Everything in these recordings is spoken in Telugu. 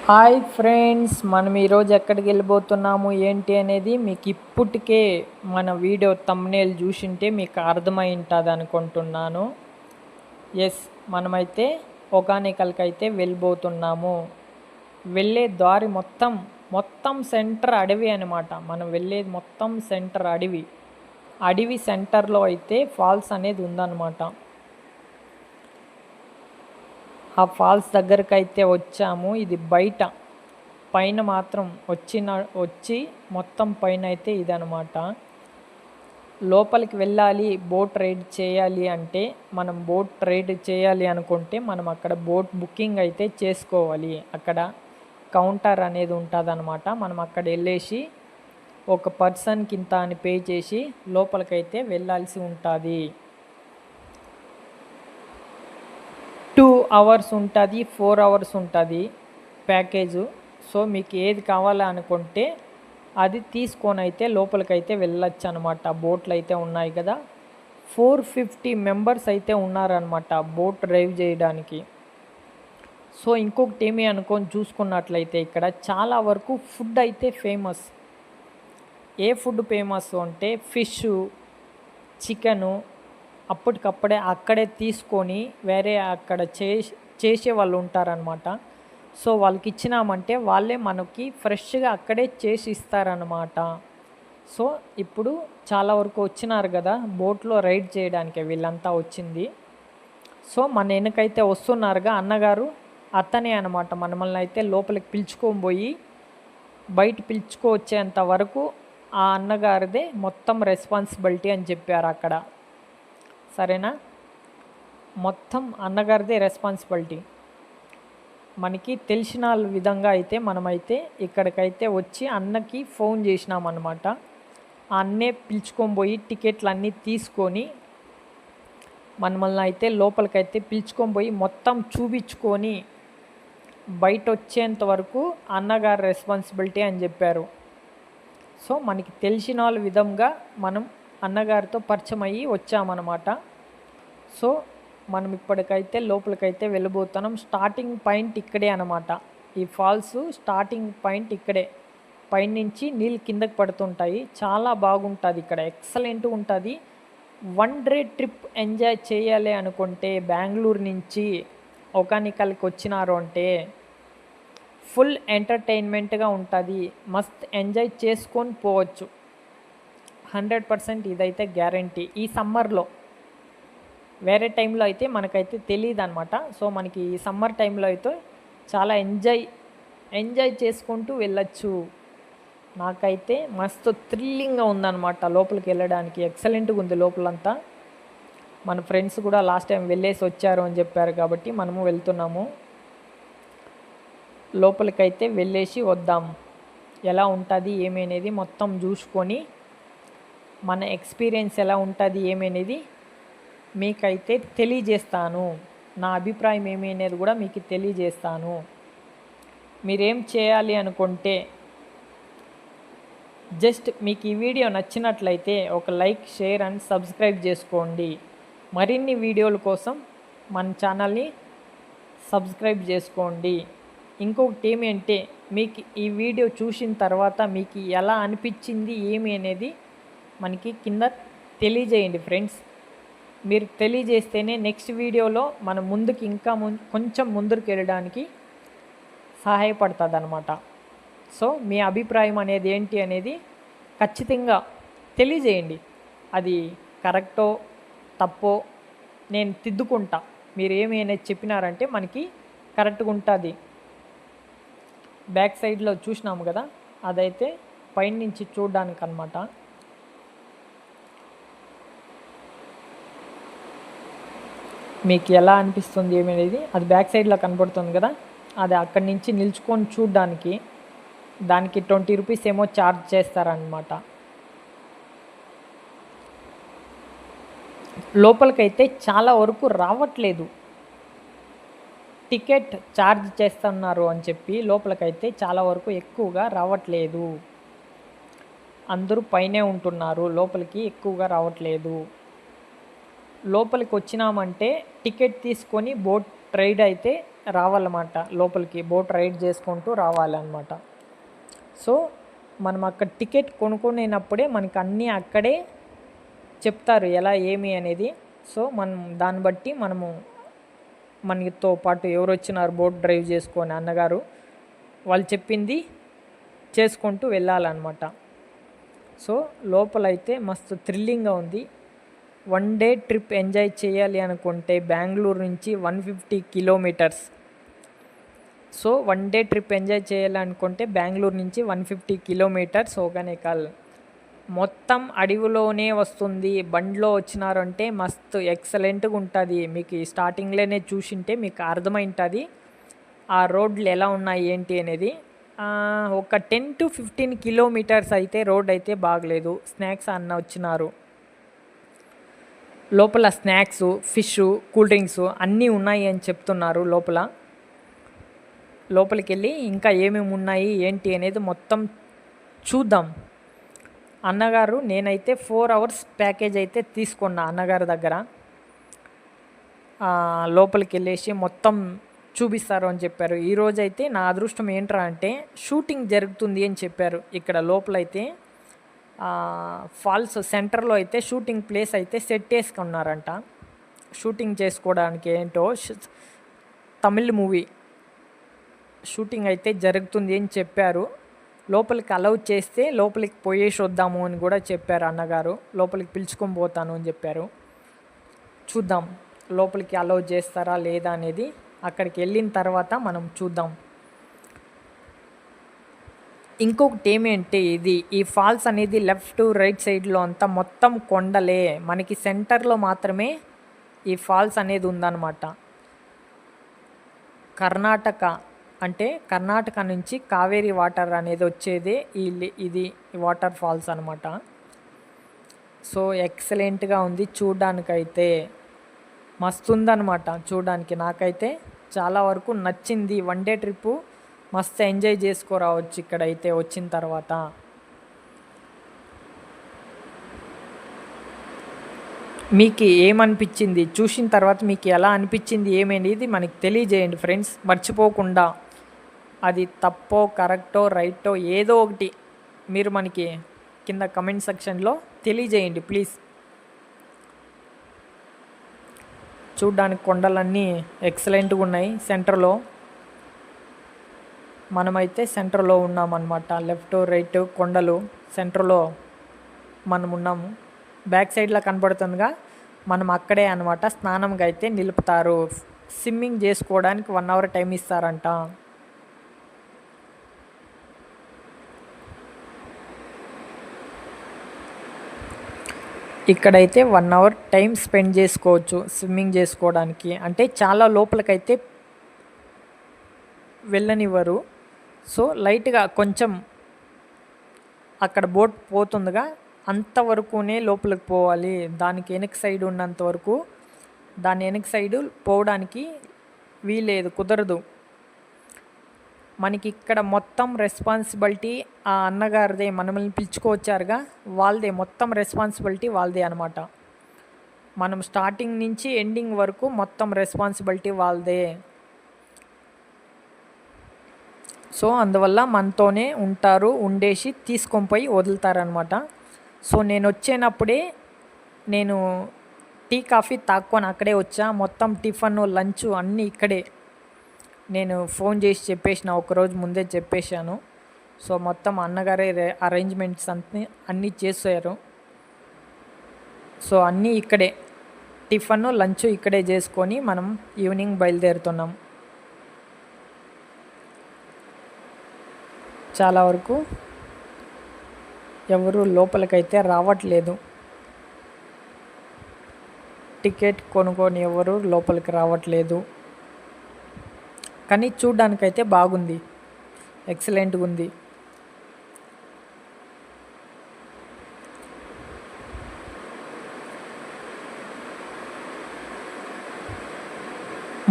హాయ్ ఫ్రెండ్స్, మనం ఈరోజు ఎక్కడికి వెళ్ళిపోతున్నాము ఏంటి అనేది మీకు ఇప్పటికే మన వీడియో థంబ్నెయిల్ చూసింటే మీకు అర్థమై ఉంటుంది అనుకుంటున్నాను. ఎస్, మనమైతే ఒకానికల్కి అయితే వెళ్ళిపోతున్నాము. వెళ్ళే దారి మొత్తం సెంటర్ అడవి అనమాట. మనం వెళ్ళేది మొత్తం సెంటర్ అడవి సెంటర్లో అయితే ఫాల్స్ అనేది ఉందన్నమాట. ఆ ఫాల్స్ దగ్గరికి అయితే వచ్చాము. ఇది బయట, పైన మాత్రం వచ్చి మొత్తం పైన అయితే ఇదనమాట. లోపలికి వెళ్ళాలి, బోట్ రైడ్ చేయాలి అంటే, మనం బోట్ రైడ్ చేయాలి అనుకుంటే మనం అక్కడ బోట్ బుకింగ్ అయితే చేసుకోవాలి. అక్కడ కౌంటర్ అనేది ఉంటుందన్నమాట. మనం అక్కడ వెళ్ళేసి ఒక పర్సన్కి ఇంత అని పే చేసి లోపలికైతే వెళ్ళాల్సి ఉంటుంది. 2 అవర్స్ ఉంటుంది, 4 అవర్స్ ఉంటుంది ప్యాకేజు. సో మీకు ఏది కావాలనుకుంటే అది తీసుకొని అయితే లోపలికైతే వెళ్ళొచ్చు అనమాట. బోట్లు అయితే ఉన్నాయి కదా, 450 మెంబర్స్ అయితే ఉన్నారనమాట బోట్ డ్రైవ్ చేయడానికి. సో ఇంకొకటి ఏమి అనుకొని చూసుకున్నట్లయితే ఇక్కడ చాలా వరకు ఫుడ్ అయితే ఫేమస్. ఏ ఫుడ్ ఫేమస్ అంటే ఫిష్, చికెను అప్పటికప్పుడే అక్కడే తీసుకొని వేరే అక్కడ చేసే వాళ్ళు ఉంటారనమాట. సో వాళ్ళకి ఇచ్చినామంటే వాళ్ళే మనకి ఫ్రెష్గా అక్కడే చేసి ఇస్తారనమాట. సో ఇప్పుడు చాలా వరకు వచ్చినారు కదా బోట్లో రైడ్ చేయడానికి, వీళ్ళంతా వచ్చింది. సో మన వెనకైతే వస్తున్నారుగా అన్నగారు, అతనే అనమాట మనల్ని అయితే లోపలికి పిలుచుకొని పోయి బయట పిలుచుకొచ్చేంత వరకు ఆ అన్నగారిదే మొత్తం రెస్పాన్సిబిలిటీ అని చెప్పారు అక్కడ. సరేనా, మొత్తం అన్నగారిదే రెస్పాన్సిబిలిటీ. మనకి తెలిసిన విధంగా అయితే మనమైతే ఇక్కడికైతే వచ్చి అన్నకి ఫోన్ చేసినామన్నమాట. ఆ అన్నే పిలుచుకొని పోయి టికెట్లు అన్నీ తీసుకొని మనల్ని అయితే లోపలికైతే పిలుచుకొని పోయి మొత్తం చూపించుకొని బయట వచ్చేంత వరకు అన్నగారి రెస్పాన్సిబిలిటీ అని చెప్పారు. సో మనకి తెలిసిన వాళ్ళ విధంగా మనం అన్నగారితో పరిచయం అయ్యి వచ్చామన్నమాట. సో మనం ఇప్పటికైతే లోపలికైతే వెళ్ళబోతున్నాం. స్టార్టింగ్ పాయింట్ ఇక్కడే అనమాట. ఈ ఫాల్స్ స్టార్టింగ్ పాయింట్ ఇక్కడే. పైనుంచి నీళ్ళు కిందకి పడుతుంటాయి. చాలా బాగుంటుంది ఇక్కడ, ఎక్సలెంట్ ఉంటుంది. 1 డే ట్రిప్ ఎంజాయ్ చేయాలి అనుకుంటే బెంగళూరు నుంచి ఒకానికల్కి వచ్చినారు అంటే ఫుల్ ఎంటర్టైన్మెంట్గా ఉంటుంది. మస్త్ ఎంజాయ్ చేసుకొని పోవచ్చు. 100% ఇదైతే గ్యారంటీ. ఈ సమ్మర్లో, వేరే టైంలో అయితే మనకైతే తెలియదు అనమాట. సో మనకి ఈ సమ్మర్ టైంలో అయితే చాలా ఎంజాయ్ చేసుకుంటూ వెళ్ళచ్చు. నాకైతే మస్తు థ్రిల్లింగ్గా ఉందన్నమాట లోపలికి వెళ్ళడానికి. ఎక్సలెంట్గా ఉంది లోపలంతా. మన ఫ్రెండ్స్ కూడా లాస్ట్ టైం వెళ్ళేసి వచ్చారు అని చెప్పారు కాబట్టి మనము వెళ్తున్నాము. లోపలికైతే వెళ్ళేసి వద్దాం. ఎలా ఉంటుంది ఏమనేది మొత్తం చూసుకొని మన ఎక్స్పీరియన్స్ ఎలా ఉంటుంది ఏమనేది మీకైతే తెలియజేస్తాను. నా అభిప్రాయం ఏమనేది కూడా మీకు తెలియజేస్తాను. మీరేం చేయాలి అనుకుంటే జస్ట్ మీకు ఈ వీడియో నచ్చినట్లయితే ఒక లైక్, షేర్ అండ్ సబ్స్క్రైబ్ చేసుకోండి. మరిన్ని వీడియోల కోసం మన ఛానల్ని సబ్స్క్రైబ్ చేసుకోండి. ఇంకొకటి ఏమి అంటే మీకు ఈ వీడియో చూసిన తర్వాత మీకు ఎలా అనిపించింది ఏమి అనేది మనకి కింద తెలియజేయండి ఫ్రెండ్స్. మీరు తెలియజేస్తేనే నెక్స్ట్ వీడియోలో మనం ముందుకు ఇంకా కొంచెం ముందుకు వెళ్ళడానికి సహాయపడుతుంది అనమాట. సో మీ అభిప్రాయం అనేది ఏంటి అనేది ఖచ్చితంగా తెలియజేయండి. అది కరెక్టో తప్పో నేను తిద్దుకుంటా. మీరు ఏమి అనేది చెప్పినారంటే మనకి కరెక్ట్గా ఉంటుంది. బ్యాక్ సైడ్లో చూసినాము కదా, అదైతే పైనుంచి చూడడానికి అనమాట. మీకు ఎలా అనిపిస్తుంది ఏమనేది అది బ్యాక్ సైడ్లో కనపడుతుంది కదా, అది అక్కడి నుంచి నిల్చుకొని చూడడానికి. దానికి 20 రూపీస్ ఏమో ఛార్జ్ చేస్తారనమాట. లోపలికైతే చాలా వరకు రావట్లేదు, టికెట్ ఛార్జ్ చేస్తున్నారు అని చెప్పి లోపలికైతే చాలా వరకు ఎక్కువగా రావట్లేదు. అందరూ పైనే ఉంటున్నారు, లోపలికి ఎక్కువగా రావట్లేదు. లోపలికి వచ్చినామంటే టికెట్ తీసుకొని బోట్ రైడ్ అయితే రావాలన్నమాట లోపలికి, బోట్ రైడ్ చేసుకుంటూ రావాలన్నమాట. సో మనం అక్కడ టికెట్ కొనుక్కునేటప్పుడే మనకు అన్నీ అక్కడే చెప్తారు ఎలా ఏమి అనేది. సో మనం దాన్ని బట్టి మనతో పాటు ఎవరు వచ్చినారు బోట్ డ్రైవ్ చేసుకొని అన్నగారు, వాళ్ళు చెప్పింది చేసుకుంటూ వెళ్ళాలన్నమాట. సో లోపలైతే మస్తు థ్రిల్లింగ్గా ఉంది. 1 డే ట్రిప్ ఎంజాయ్ చేయాలి అనుకుంటే బెంగళూరు నుంచి 150 kilometres. So 1 day trip enjoy చేయాలనుకుంటే బెంగళూరు నుంచి 150 కిలోమీటర్స్ హోగనేకల్. మొత్తం అడవిలోనే వస్తుంది. బండిలో వచ్చినారంటే మస్తు ఎక్సలెంట్గా ఉంటుంది. మీకు స్టార్టింగ్లోనే చూసింటే మీకు అర్థమైంటుంది ఆ రోడ్లు ఎలా ఉన్నాయి ఏంటి అనేది. ఒక 10 to 15 కిలోమీటర్స్ అయితే రోడ్ అయితే బాగలేదు. స్నాక్స్ అన్న వచ్చినారు, లోపల స్నాక్స్, ఫిష్, కూల్ డ్రింక్స్ అన్నీ ఉన్నాయి అని చెప్తున్నారు. లోపలికి వెళ్ళి ఇంకా ఏమేమి ఉన్నాయి ఏంటి అనేది మొత్తం చూద్దాం. అన్నగారు నేనైతే 4 hours ప్యాకేజ్ అయితే తీసుకున్నా అన్నగారి దగ్గర. లోపలికి వెళ్ళేసి మొత్తం చూపిస్తారు అని చెప్పారు. ఈరోజైతే నా అదృష్టం ఏంట్రా అంటే షూటింగ్ జరుగుతుంది అని చెప్పారు. ఇక్కడ లోపలైతే ఫాల్స్ సెంటర్లో అయితే షూటింగ్ ప్లేస్ అయితే సెట్ చేసుకున్నారంట. షూటింగ్ చేసుకోవడానికి ఏంటో తమిళ్ మూవీ షూటింగ్ అయితే జరుగుతుంది అని చెప్పారు. లోపలికి అలౌ చేస్తే లోపలికి పోయేసి వద్దాము అని కూడా చెప్పారు అన్నగారు. లోపలికి పిలుచుకొని పోతాను అని చెప్పారు. చూద్దాం లోపలికి అలౌ చేస్తారా లేదా అనేది. అక్కడికి వెళ్ళిన తర్వాత మనం చూద్దాం. ఇంకొకటి ఏమంటే ఈ ఫాల్స్ అనేది లెఫ్ట్ రైట్ సైడ్లో అంతా మొత్తం కొండలే. మనకి సెంటర్లో మాత్రమే ఈ ఫాల్స్ అనేది ఉందన్నమాట. కర్ణాటక నుంచి కావేరీ వాటర్ అనేది వచ్చేదే ఇది వాటర్ ఫాల్స్ అనమాట. సో ఎక్సలెంట్గా ఉంది చూడడానికైతే, మస్తు ఉందన్నమాట చూడడానికి. నాకైతే చాలా వరకు నచ్చింది. 1 డే ట్రిప్పు మస్తు ఎంజాయ్ చేసుకోరావచ్చు ఇక్కడైతే వచ్చిన తర్వాత. మీకు ఏమనిపించింది చూసిన తర్వాత, మీకు ఎలా అనిపించింది ఏమనేది మనకి తెలియజేయండి ఫ్రెండ్స్. మర్చిపోకుండా అది తప్పో కరెక్టో రైటో ఏదో ఒకటి మీరు మనకి కింద కమెంట్ సెక్షన్లో తెలియజేయండి ప్లీజ్. చూడ్డానికి కొండలన్నీ ఎక్సలెంట్గా ఉన్నాయి. సెంటర్లో మనమైతే సెంటర్లో ఉన్నామన్నమాట. లెఫ్ట్ రైట్ కొండలు సెంటర్లో మనం ఉన్నాము. బ్యాక్ సైడ్లో కనబడుతుందిగా, మనం అక్కడే అనమాట. స్నానంగా అయితే నిలుపుతారు. స్విమ్మింగ్ చేసుకోవడానికి 1 hour టైం ఇస్తారంట. ఇక్కడైతే 1 hour టైం స్పెండ్ చేసుకోవచ్చు స్విమ్మింగ్ చేసుకోవడానికి. అంటే చాలా లోపలికైతే వెళ్ళనివ్వరు. సో లైట్గా కొంచెం అక్కడ బోట్ పోతుందిగా అంతవరకునే లోపలికి పోవాలి. దానికి వెనక సైడ్ ఉన్నంత వరకు, దాని వెనక సైడు పోవడానికి వీలేదు, కుదరదు. మనకి ఇక్కడ మొత్తం రెస్పాన్సిబిలిటీ ఆ అన్నగారిదే. మనల్ని పిలుచుకోవచ్చారుగా, వాళ్ళదే మొత్తం రెస్పాన్సిబిలిటీ వాళ్ళదే అనమాట. మనం స్టార్టింగ్ నుంచి ఎండింగ్ వరకు మొత్తం రెస్పాన్సిబిలిటీ వాళ్ళదే. సో అందువల్ల మనతోనే ఉంటారు, ఉండేసి తీసుకొని పోయి వదులుతారనమాట. సో నేను వచ్చేటప్పుడే నేను టీ కాఫీ తాక్కొని అక్కడే వచ్చా. మొత్తం టిఫన్ లంచ్ అన్నీ ఇక్కడే. నేను ఫోన్ చేసి చెప్పేసిన, ఒకరోజు ముందే చెప్పేశాను. సో మొత్తం అన్నగారే అరేంజ్మెంట్స్ అన్నీ చేశారు. సో అన్నీ ఇక్కడే, టిఫన్ లంచ్ ఇక్కడే చేసుకొని మనం ఈవినింగ్ బయలుదేరుతున్నాం. చాలా వరకు ఎవరు లోపలికైతే రావట్లేదు. టికెట్ కొనుక్కొని ఎవరు లోపలికి రావట్లేదు. కానీ చూడ్డానికైతే బాగుంది, ఎక్సలెంట్గా ఉంది.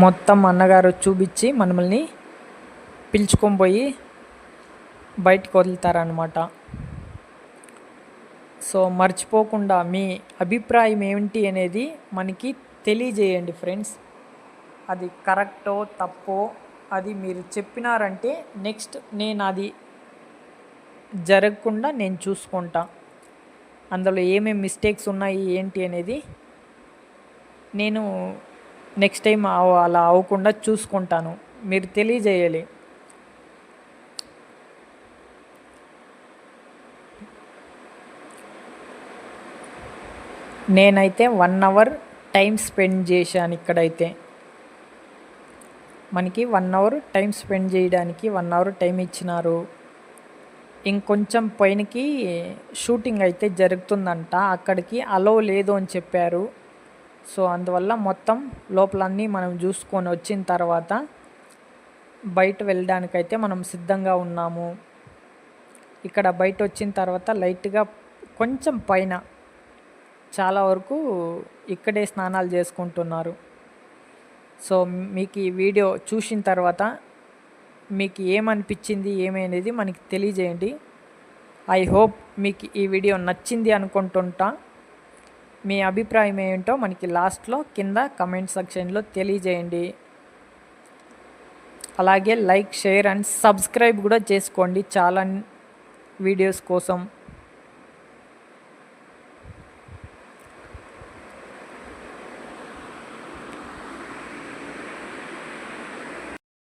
మొత్తం అన్నగారు చూపించి మనల్ని పిలుచుకొని పోయి బయటకు వదులుతారనమాట. సో మర్చిపోకుండా మీ అభిప్రాయం ఏమిటి అనేది మనకి తెలియజేయండి ఫ్రెండ్స్. అది కరెక్టో తప్పో అది మీరు చెప్పినారంటే నెక్స్ట్ నేను అది జరగకుండా నేను చూసుకుంటా. అందులో ఏమేమి మిస్టేక్స్ ఉన్నాయి ఏంటి అనేది నేను నెక్స్ట్ టైం అలా అవ్వకుండా చూసుకుంటాను. మీరు తెలియజేయాలి. నేనైతే 1 అవర్ టైం స్పెండ్ చేశాను ఇక్కడైతే. మనకి 1 అవర్ టైం స్పెండ్ చేయడానికి 1 అవర్ టైం ఇచ్చినారు. ఇంకొంచెం పైనకి షూటింగ్ అయితే జరుగుతుందంట, అక్కడికి అలో లేదు అని చెప్పారు. సో అందువల్ల మొత్తం లోపలన్నీ మనం చూసుకొని వచ్చిన తర్వాత బయట వెళ్ళడానికైతే మనం సిద్ధంగా ఉన్నాము. ఇక్కడ బయట వచ్చిన తర్వాత లైట్గా కొంచెం పైన చాలా వరకు ఇక్కడే స్నానాలు చేసుకుంటున్నారు. సో మీకు ఈ వీడియో చూసిన తర్వాత మీకు ఏమనిపించింది ఏమనేది మనకి తెలియజేయండి. ఐ హోప్ మీకు ఈ వీడియో నచ్చింది అనుకుంటుంటా. మీ అభిప్రాయం ఏంటో మనకి లాస్ట్లో కింద కమెంట్ సెక్షన్లో తెలియజేయండి. అలాగే లైక్, షేర్ అండ్ సబ్స్క్రైబ్ కూడా చేసుకోండి చాలా వీడియోస్ కోసం.